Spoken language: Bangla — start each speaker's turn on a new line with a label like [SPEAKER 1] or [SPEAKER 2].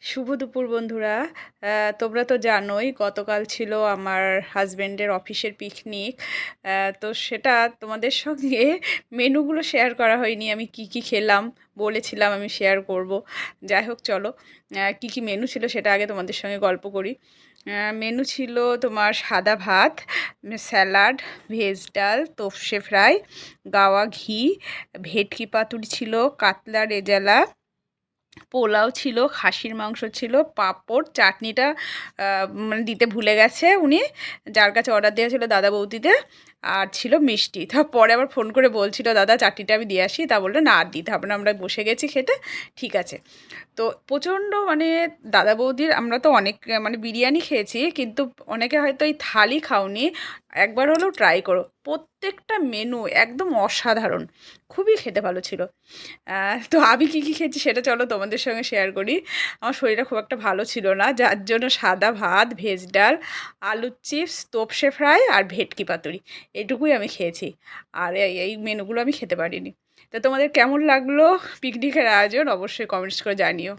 [SPEAKER 1] শুভ দুপুর বন্ধুরা। তোমরা তো জানোই গতকাল ছিল আমার হাজব্যান্ডের অফিসের পিকনিক। তো সেটা তোমাদের সঙ্গে মেনুগুলো শেয়ার করা হয়নি। আমি কি কি খেলাম বলেছিলাম আমি শেয়ার করব। যাই হোক চলো, কি কি মেনু ছিল সেটা আগে তোমাদের সঙ্গে গল্প করি। মেনু ছিল তোমার সাদা ভাত, স্যালাড, ভেজ ডাল, তোপসে ফ্রাই, গাওয়া ঘি, ভেটকি পাতুরি ছিল, কাতলা রেজালা, পোলাও ছিল, খাসির মাংস ছিল, পাঁপড়, চাটনিটা মানে দিতে ভুলে গেছে উনি, যার কাছে অর্ডার দেওয়া ছিল দাদা বৌদিদের। আর ছিল মিষ্টি। পরে আবার ফোন করে বলছিল দাদা চাটনিটা আমি দিয়ে আসি, তা বললো না আর দিতে হবে না, আমরা বসে গেছি খেতে, ঠিক আছে। তো প্রচণ্ড মানে দাদা বৌদির আমরা তো অনেক মানে বিরিয়ানি খেয়েছি, কিন্তু অনেকে হয়তো এই থালি খাওনি, একবার হলেও ট্রাই করো। প্রত্যেকটা মেনু একদম অসাধারণ, খুবই খেতে ভালো ছিল। তো আমি কী কী খেয়েছি সেটা চলো তোমাদের সঙ্গে শেয়ার করি। আমার শরীরটা খুব একটা ভালো ছিল না, যার জন্য সাদা ভাত, ভেজ ডাল, আলুর চিপস, তোপসে ফ্রাই আর ভেটকি পাতুরি এটুকুই আমি খেয়েছি। আর এই মেনুগুলো আমি খেতে পারিনি। তো তোমাদের কেমন লাগলো পিকনিকের আয়োজন অবশ্যই কমেন্টস করে জানিও।